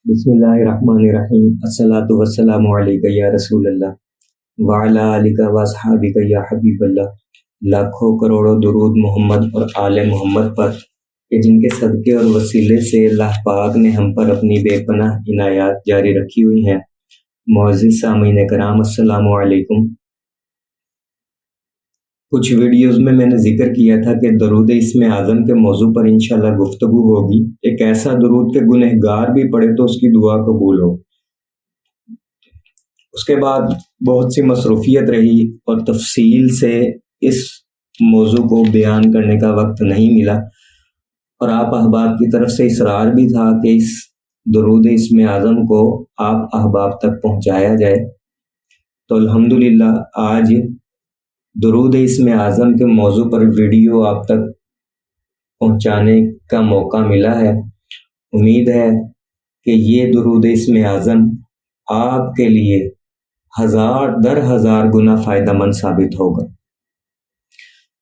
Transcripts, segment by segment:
بسم اللہ الرحمن الرحیم الصلاۃ والسلام علیک یا رسول اللہ وعلی آلک و اصحابک یا حبیب اللہ۔ لاکھوں کروڑوں درود محمد اور آل محمد پر کہ جن کے صدقے اور وسیلے سے اللہ پاک نے ہم پر اپنی بے پناہ عنایات جاری رکھی ہوئی ہیں۔ معزز سامعین کرام، السلام علیکم۔ کچھ ویڈیوز میں نے ذکر کیا تھا کہ درود اسم اعظم کے موضوع پر انشاءاللہ گفتگو ہوگی۔ ایک ایسا درود کہ گنہگار بھی پڑھے تو اس کی دعا قبول ہو۔ اس کے بعد بہت سی مصروفیت رہی اور تفصیل سے اس موضوع کو بیان کرنے کا وقت نہیں ملا، اور آپ احباب کی طرف سے اصرار بھی تھا کہ اس درود اسم اعظم کو آپ احباب تک پہنچایا جائے۔ تو الحمدللہ آج درود اسم اعظم کے موضوع پر ویڈیو آپ تک پہنچانے کا موقع ملا ہے۔ امید ہے کہ یہ درود اسم اعظم آپ کے لیے ہزار در ہزار گنا فائدہ مند ثابت ہوگا۔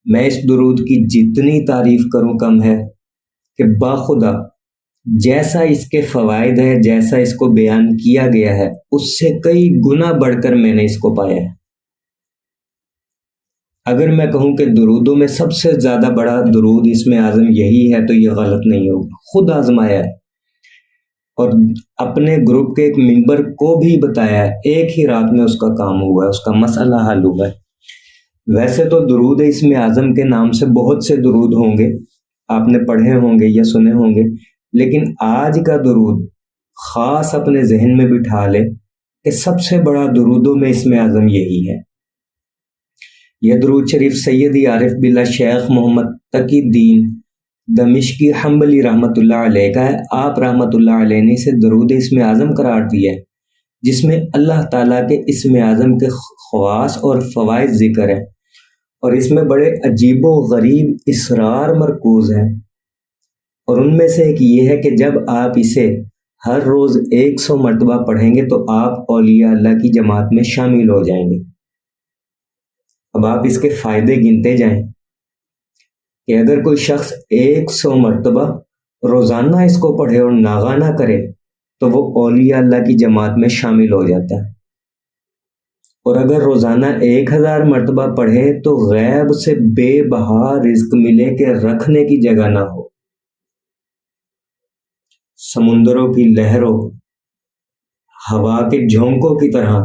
میں اس درود کی جتنی تعریف کروں کم ہے کہ باخدا جیسا اس کے فوائد ہے، جیسا اس کو بیان کیا گیا ہے، اس سے کئی گنا بڑھ کر میں نے اس کو پایا ہے۔ اگر میں کہوں کہ درودوں میں سب سے زیادہ بڑا درود اسم اعظم یہی ہے تو یہ غلط نہیں ہوگا۔ خود آزمایا ہے اور اپنے گروپ کے ایک ممبر کو بھی بتایا ہے، ایک ہی رات میں اس کا کام ہوا ہے، اس کا مسئلہ حل ہوا ہے۔ ویسے تو درود اسم اعظم کے نام سے بہت سے درود ہوں گے، آپ نے پڑھے ہوں گے یا سنے ہوں گے، لیکن آج کا درود خاص اپنے ذہن میں بٹھا لے کہ سب سے بڑا درودوں میں اسم اعظم یہی ہے۔ یہ درود شریف سیدی عارف باللہ شیخ محمد تقی الدین دمشقی حنبلی رحمۃ اللہ علیہ کا ہے۔ آپ رحمۃ اللہ علیہ نے اسے درود اسم اعظم قرار دیا ہے، جس میں اللہ تعالیٰ کے اسم اعظم کے خواص اور فوائد ذکر ہے، اور اس میں بڑے عجیب و غریب اسرار مرکوز ہیں۔ اور ان میں سے ایک یہ ہے کہ جب آپ اسے ہر روز 100 مرتبہ پڑھیں گے تو آپ اولیاء اللہ کی جماعت میں شامل ہو جائیں گے۔ اب آپ اس کے فائدے گنتے جائیں کہ اگر کوئی شخص 100 مرتبہ روزانہ اس کو پڑھے اور ناغہ کرے تو وہ اولیاء اللہ کی جماعت میں شامل ہو جاتا ہے، اور اگر روزانہ 1000 مرتبہ پڑھے تو غیب سے بے بہا رزق ملے کہ رکھنے کی جگہ نہ ہو۔ سمندروں کی لہروں، ہوا کے جھونکوں کی طرح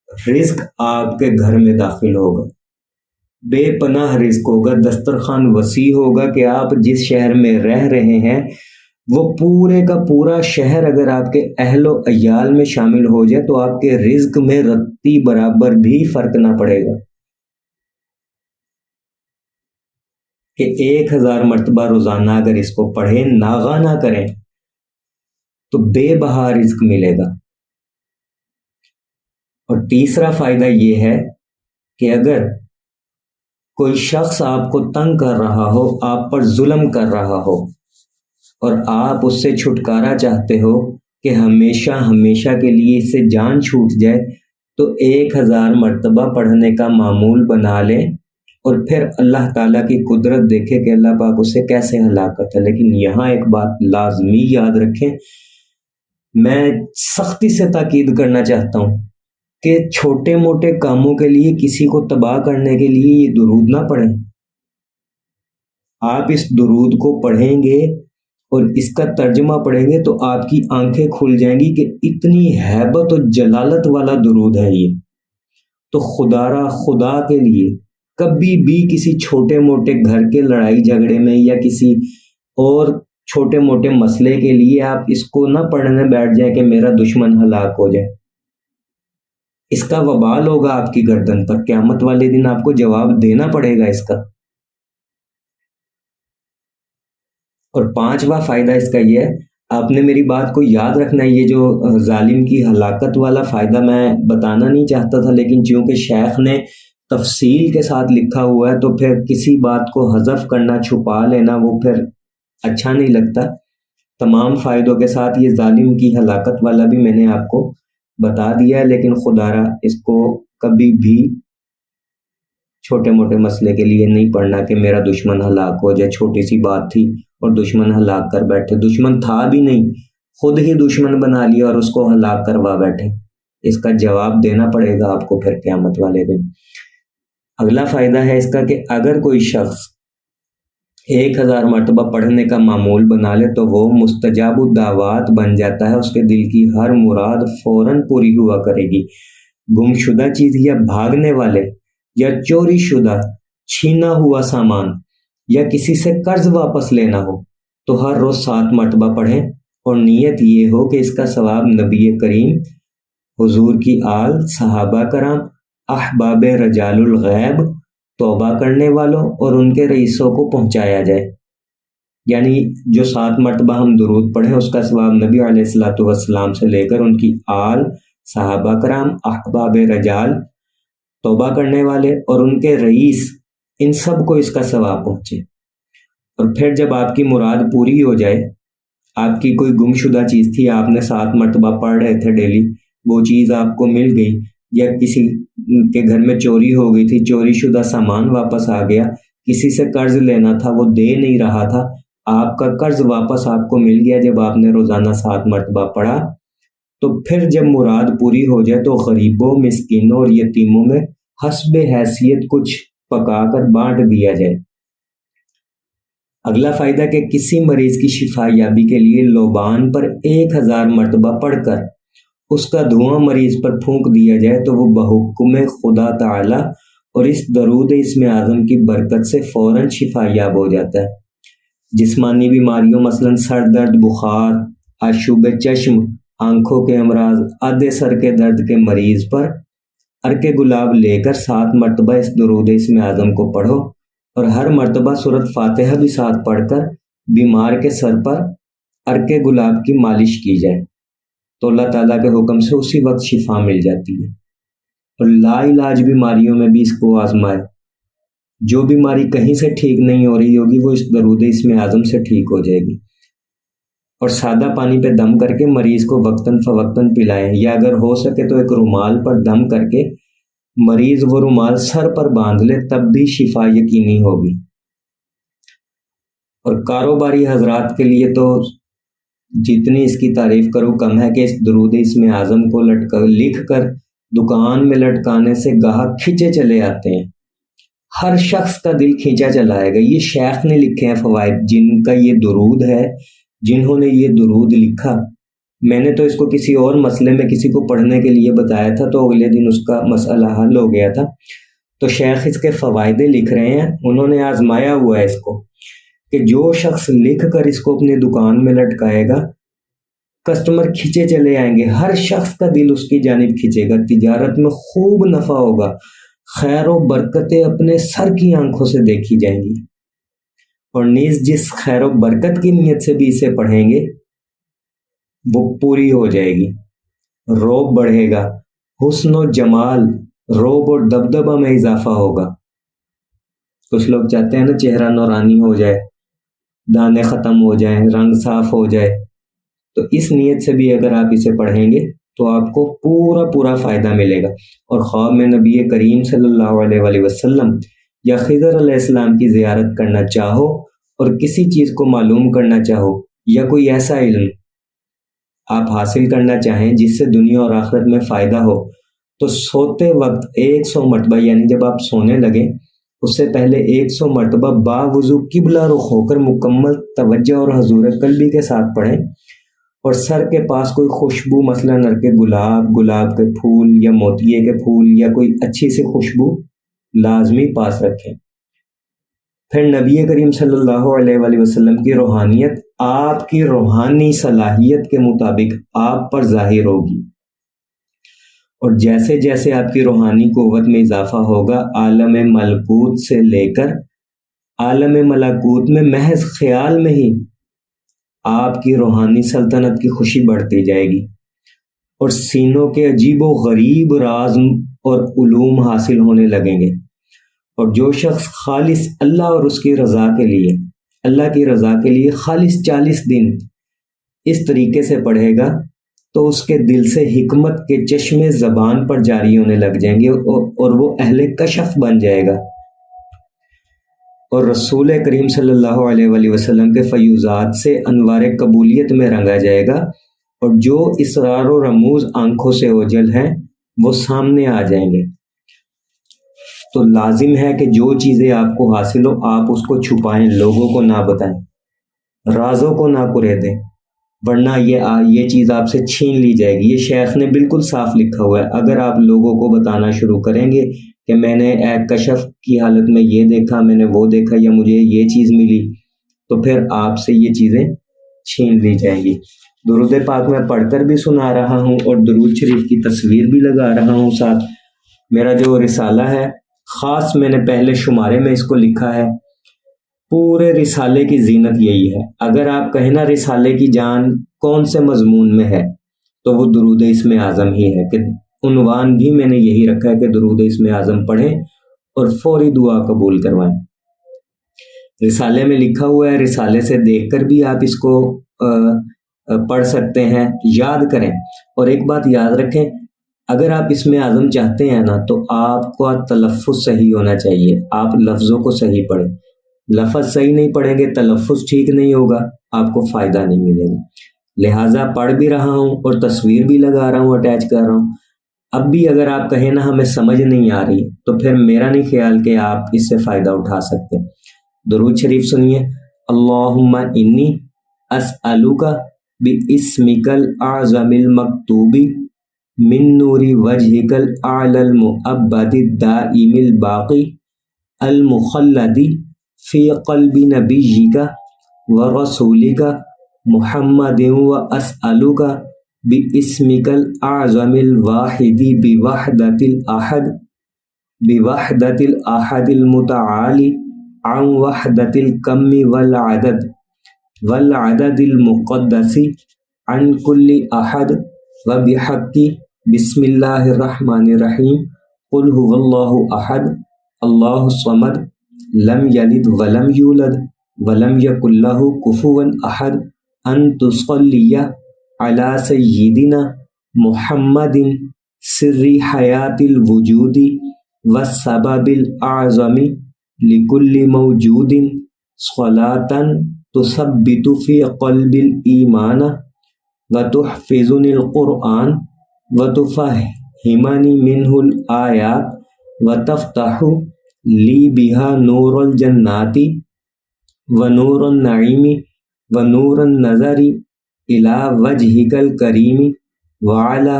رزق آپ کے گھر میں داخل ہوگا، بے پناہ رزق ہوگا، دسترخوان وسیع ہوگا کہ آپ جس شہر میں رہ رہے ہیں وہ پورے کا پورا شہر اگر آپ کے اہل و عیال میں شامل ہو جائے تو آپ کے رزق میں رتی برابر بھی فرق نہ پڑے گا۔ کہ 1000 مرتبہ روزانہ اگر اس کو پڑھیں، ناغہ نہ کریں، تو بے بہا رزق ملے گا۔ اور تیسرا فائدہ یہ ہے کہ اگر کوئی شخص آپ کو تنگ کر رہا ہو، آپ پر ظلم کر رہا ہو، اور آپ اس سے چھٹکارا چاہتے ہو کہ ہمیشہ ہمیشہ کے لیے اس سے جان چھوٹ جائے، تو 1000 مرتبہ پڑھنے کا معمول بنا لیں، اور پھر اللہ تعالیٰ کی قدرت دیکھے کہ اللہ پاک اسے کیسے ہلاک کرتا ہے۔ لیکن یہاں ایک بات لازمی یاد رکھیں، میں سختی سے تاکید کرنا چاہتا ہوں کہ چھوٹے موٹے کاموں کے لیے کسی کو تباہ کرنے کے لیے یہ درود نہ پڑھیں۔ آپ اس درود کو پڑھیں گے اور اس کا ترجمہ پڑھیں گے تو آپ کی آنکھیں کھل جائیں گی کہ اتنی ہیبت و جلالت والا درود ہے یہ۔ تو خدا کے لیے کبھی بھی کسی چھوٹے موٹے گھر کے لڑائی جھگڑے میں یا کسی اور چھوٹے موٹے مسئلے کے لیے آپ اس کو نہ پڑھنے بیٹھ جائیں کہ میرا دشمن ہلاک ہو جائے۔ اس کا وبال ہوگا آپ کی گردن پر، قیامت والے دن آپ کو جواب دینا پڑے گا اس کا۔ اور 5واں فائدہ اس کا یہ ہے، آپ نے میری بات کو یاد رکھنا ہے، یہ جو ظالم کی ہلاکت والا فائدہ میں بتانا نہیں چاہتا تھا، لیکن چونکہ شیخ نے تفصیل کے ساتھ لکھا ہوا ہے تو پھر کسی بات کو حذف کرنا، چھپا لینا، وہ پھر اچھا نہیں لگتا۔ تمام فائدوں کے ساتھ یہ ظالم کی ہلاکت والا بھی میں نے آپ کو بتا دیا ہے، لیکن خدا را اس کو کبھی بھی چھوٹے موٹے مسئلے کے لیے نہیں پڑھنا کہ میرا دشمن ہلاک ہو جائے، چھوٹی سی بات تھی اور دشمن ہلاک کر بیٹھے۔ دشمن تھا بھی نہیں، خود ہی دشمن بنا لیا اور اس کو ہلاک کروا بیٹھے. اس کا جواب دینا پڑے گا آپ کو پھر قیامت والے دن. اگلا فائدہ ہے اس کا کہ اگر کوئی شخص 1000 مرتبہ پڑھنے کا معمول بنا لے تو وہ مستجاب الدعوات بن جاتا ہے. اس کے دل کی ہر مراد فوراً پوری ہوا کرے گی. گم شدہ چیز یا بھاگنے والے یا چوری شدہ چھینا ہوا سامان یا کسی سے قرض واپس لینا ہو تو ہر روز 7 مرتبہ پڑھیں اور نیت یہ ہو کہ اس کا ثواب نبی کریم، حضور کی آل، صحابہ کرام، احباب رجال الغیب، توبہ کرنے والوں اور ان کے رئیسوں کو پہنچایا جائے. یعنی جو 7 مرتبہ ہم درود پڑھیں اس کا ثواب نبی علیہ الصلوۃ والسلام سے لے کر ان کی آل، صحابہ کرام، احباب رجال، توبہ کرنے والے اور ان کے رئیس، ان سب کو اس کا ثواب پہنچے. اور پھر جب آپ کی مراد پوری ہو جائے، آپ کی کوئی گم شدہ چیز تھی، آپ نے 7 مرتبہ پڑھ رہے تھے ڈیلی، وہ چیز آپ کو مل گئی، یا کسی کے گھر میں چوری ہو گئی تھی، چوری شدہ سامان واپس آ گیا، کسی سے قرض لینا تھا وہ دے نہیں رہا تھا، آپ کا قرض واپس آپ کو مل گیا جب آپ نے روزانہ 7 مرتبہ پڑھا. تو پھر جب مراد پوری ہو جائے تو غریبوں، مسکینوں اور یتیموں میں حسب حیثیت کچھ پکا کر بانٹ دیا جائے. اگلا فائدہ کہ کسی مریض کی شفا یابی کے لیے لوبان پر 1000 مرتبہ پڑھ کر اس کا دھواں مریض پر پھونک دیا جائے تو وہ بحکم خدا تعالی اور اس درود اسم اعظم کی برکت سے فوراً شفا یاب ہو جاتا ہے. جسمانی بیماریوں مثلاً سر درد، بخار، آشوب چشم، آنکھوں کے امراض، آدھے سر کے درد کے مریض پر عرق گلاب لے کر 7 مرتبہ اس درود اسم اعظم کو پڑھو اور ہر مرتبہ سورۃ فاتحہ بھی ساتھ پڑھ کر بیمار کے سر پر عرق گلاب کی مالش کی جائے تو اللہ تعالیٰ کے حکم سے اسی وقت شفا مل جاتی ہے. اور لا علاج بیماریوں میں بھی اس کو آزمائے. جو بیماری کہیں سے ٹھیک نہیں ہو رہی ہوگی وہ اس درود اسم اعظم سے ٹھیک ہو جائے گی. اور سادہ پانی پہ دم کر کے مریض کو وقتاً فوقتاً پلائیں، یا اگر ہو سکے تو ایک رومال پر دم کر کے مریض وہ رومال سر پر باندھ لے، تب بھی شفا یقینی ہوگی. اور کاروباری حضرات کے لیے تو جتنی اس کی تعریف کرو کم ہے کہ اس درود اسم اعظم کو لکھ کر دکان میں لٹکانے سے گاہک کھینچے چلے آتے ہیں. ہر شخص کا دل کھینچا چلا آئے گا. یہ شیخ نے لکھے ہیں فوائد، جن کا یہ درود ہے، جنہوں نے یہ درود لکھا. میں نے تو اس کو کسی اور مسئلے میں کسی کو پڑھنے کے لیے بتایا تھا تو اگلے دن اس کا مسئلہ حل ہو گیا تھا. تو شیخ اس کے فوائد لکھ رہے ہیں، انہوں نے آزمایا ہوا ہے اس کو کہ جو شخص لکھ کر اس کو اپنی دکان میں لٹکائے گا کسٹمر کھینچے چلے آئیں گے، ہر شخص کا دل اس کی جانب کھینچے گا، تجارت میں خوب نفع ہوگا، خیر و برکتیں اپنے سر کی آنکھوں سے دیکھی جائیں گی. اور نیز جس خیر و برکت کی نیت سے بھی اسے پڑھیں گے وہ پوری ہو جائے گی. روب بڑھے گا، حسن و جمال، روب اور دبدبہ میں اضافہ ہوگا. کچھ لوگ چاہتے ہیں نا چہرہ نورانی ہو جائے، دانے ختم ہو جائیں، رنگ صاف ہو جائے. تو اس نیت سے بھی اگر آپ اسے پڑھیں گے تو آپ کو پورا فائدہ ملے گا. اور خواب میں نبی کریم صلی اللہ علیہ وآلہ وسلم یا خضر علیہ السلام کی زیارت کرنا چاہو اور کسی چیز کو معلوم کرنا چاہو یا کوئی ایسا علم آپ حاصل کرنا چاہیں جس سے دنیا اور آخرت میں فائدہ ہو تو سوتے وقت 100 مرتبہ، یعنی جب آپ سونے لگیں اس سے پہلے 100 مرتبہ باوضو قبلہ رخ ہو کر مکمل توجہ اور حضور قلبی کے ساتھ پڑھیں. اور سر کے پاس کوئی خوشبو مثلاً نر گلاب کے پھول یا موتیے کے پھول یا کوئی اچھی سی خوشبو لازمی پاس رکھیں. پھر نبی کریم صلی اللہ علیہ وآلہ وسلم کی روحانیت آپ کی روحانی صلاحیت کے مطابق آپ پر ظاہر ہوگی. اور جیسے جیسے آپ کی روحانی قوت میں اضافہ ہوگا، عالم ملکوت سے لے کر عالم ملکوت میں محض خیال میں ہی آپ کی روحانی سلطنت کی خوشی بڑھتی جائے گی اور سینوں کے عجیب و غریب راز اور علوم حاصل ہونے لگیں گے. اور جو شخص خالص اللہ اور اس کی رضا کے لیے، اللہ کی رضا کے لیے خالص 40 دن اس طریقے سے پڑھے گا تو اس کے دل سے حکمت کے چشمے زبان پر جاری ہونے لگ جائیں گے اور وہ اہل کشف بن جائے گا اور رسول کریم صلی اللہ علیہ وآلہ وسلم کے فیوزات سے انوار قبولیت میں رنگا جائے گا اور جو اسرار و رموز آنکھوں سے اوجھل ہیں وہ سامنے آ جائیں گے۔ تو لازم ہے کہ جو چیزیں آپ کو حاصل ہو آپ اس کو چھپائیں، لوگوں کو نہ بتائیں، رازوں کو نہ کریدیں، ورنہ یہ چیز آپ سے چھین لی جائے گی۔ یہ شیخ نے بالکل صاف لکھا ہوا ہے، اگر آپ لوگوں کو بتانا شروع کریں گے کہ میں نے کشف کی حالت میں یہ دیکھا، میں نے وہ دیکھا، یا مجھے یہ چیز ملی، تو پھر آپ سے یہ چیزیں چھین لی جائیں گی۔ درود پاک میں پڑھ کر بھی سنا رہا ہوں اور درود شریف کی تصویر بھی لگا رہا ہوں ساتھ۔ میرا جو رسالہ ہے خاص میں نے پہلے شمارے میں اس کو لکھا ہے، پورے رسالے کی زینت یہی ہے۔ اگر آپ کہیں نا رسالے کی جان کون سے مضمون میں ہے تو وہ درود اسم اعظم ہی ہے، کہ عنوان بھی میں نے یہی رکھا ہے کہ درود اسم اعظم پڑھیں اور فوری دعا قبول کروائیں۔ رسالے میں لکھا ہوا ہے، رسالے سے دیکھ کر بھی آپ اس کو پڑھ سکتے ہیں، یاد کریں۔ اور ایک بات یاد رکھیں، اگر آپ اسم اعظم چاہتے ہیں نا تو آپ کا تلفظ صحیح ہونا چاہیے، آپ لفظوں کو صحیح پڑھیں۔ لفظ صحیح نہیں پڑھیں گے، تلفظ ٹھیک نہیں ہوگا، آپ کو فائدہ نہیں ملے گا۔ لہٰذا پڑھ بھی رہا ہوں اور تصویر بھی لگا رہا ہوں، اٹیچ کر رہا ہوں۔ اب بھی اگر آپ کہیں نا ہمیں سمجھ نہیں آ رہی تو پھر میرا نہیں خیال کہ آپ اس سے فائدہ اٹھا سکتے۔ درود شریف سنیے، اللہم انی اسألک باسمک الاعظم المکتوب من نور وجہک الاعلی المعبد الدائم الباقی المخلد فی قلب نبیک ورسولک محمد واسألک باسمک الاعظم الواحد بوحدۃ الاحد المتعالی عن وحدۃ الکم والعدد المقدس عن کل احد وبحق بسم اللہ الرحمن الرحیم قل هو اللہ احد اللہ الصمد لم یلد ولم یولد ولم یکن لہ کفوا احد ان تصلی علی سیدنا محمد سر حیات الوجود والسبب الاعظم لکل موجود صلاۃ تثبت فی قلب الایمان وتحفظنی القرآن وتفہمنی منہ الآیات وتفتح لی بها نور الجنات ونور النعیم ونور النظر الی وجہک الکریم وعلی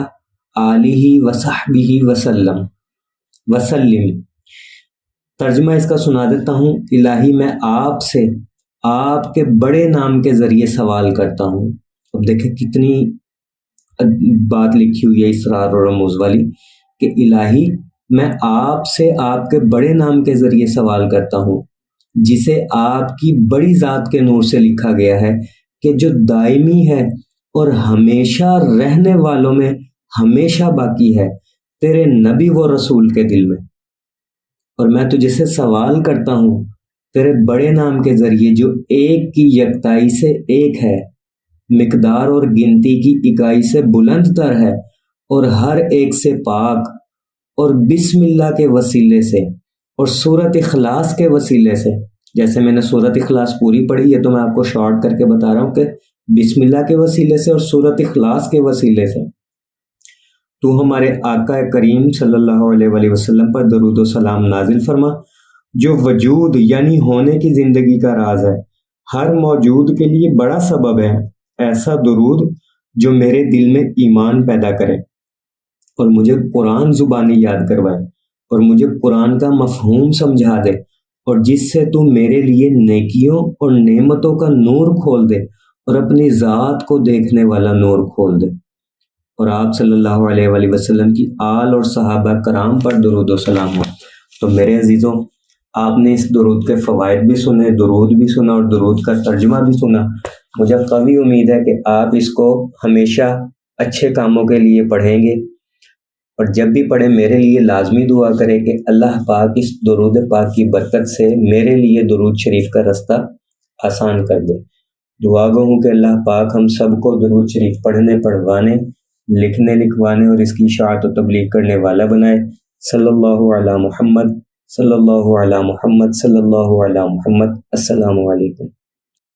آلہ وصحبہ وسلم۔ ترجمہ اس کا سنا دیتا ہوں۔ الہی میں آپ سے آپ کے بڑے نام کے ذریعے سوال کرتا ہوں۔ اب دیکھیں کتنی بات لکھی ہوئی ہے اسرار و رموز والی، کہ الہی میں آپ سے آپ کے بڑے نام کے ذریعے سوال کرتا ہوں، جسے آپ کی بڑی ذات کے نور سے لکھا گیا ہے، کہ جو دائمی ہے اور ہمیشہ رہنے والوں میں ہمیشہ باقی ہے، تیرے نبی و رسول کے دل میں۔ اور میں تجھے سے سوال کرتا ہوں تیرے بڑے نام کے ذریعے جو ایک کی یکتائی سے ایک ہے، مقدار اور گنتی کی اکائی سے بلند تر ہے، اور ہر ایک سے پاک، اور بسم اللہ کے وسیلے سے اور سورۃ اخلاص کے وسیلے سے، جیسے میں نے سورۃ اخلاص پوری پڑھی ہے تو میں آپ کو شارٹ کر کے بتا رہا ہوں کہ بسم اللہ کے وسیلے سے اور سورۃ اخلاص کے وسیلے سے تو ہمارے آقا کریم صلی اللہ علیہ وآلہ وسلم پر درود و سلام نازل فرما، جو وجود یعنی ہونے کی زندگی کا راز ہے، ہر موجود کے لیے بڑا سبب ہے۔ ایسا درود جو میرے دل میں ایمان پیدا کرے اور مجھے قرآن زبانی یاد کروائے اور مجھے قرآن کا مفہوم سمجھا دے، اور جس سے تو میرے لیے نیکیوں اور نعمتوں کا نور کھول دے اور اپنی ذات کو دیکھنے والا نور کھول دے۔ اور آپ صلی اللہ علیہ وآلہ وسلم کی آل اور صحابہ کرام پر درود و سلام ہو۔ تو میرے عزیزوں، آپ نے اس درود کے فوائد بھی سنے، درود بھی سنا اور درود کا ترجمہ بھی سنا۔ مجھے قوی امید ہے کہ آپ اس کو ہمیشہ اچھے کاموں کے لیے پڑھیں گے، اور جب بھی پڑھیں میرے لیے لازمی دعا کریں کہ اللہ پاک اس درود پاک کی برکت سے میرے لیے درود شریف کا رستہ آسان کر دے۔ دعا گو ہوں کہ اللہ پاک ہم سب کو درود شریف پڑھنے، پڑھوانے، لکھنے، لکھوانے اور اس کی اشاعت و تبلیغ کرنے والا بنائے۔ صلی اللہ علی محمد، صلی اللہ علی محمد، صلی اللہ علی محمد۔ السلام علیکم۔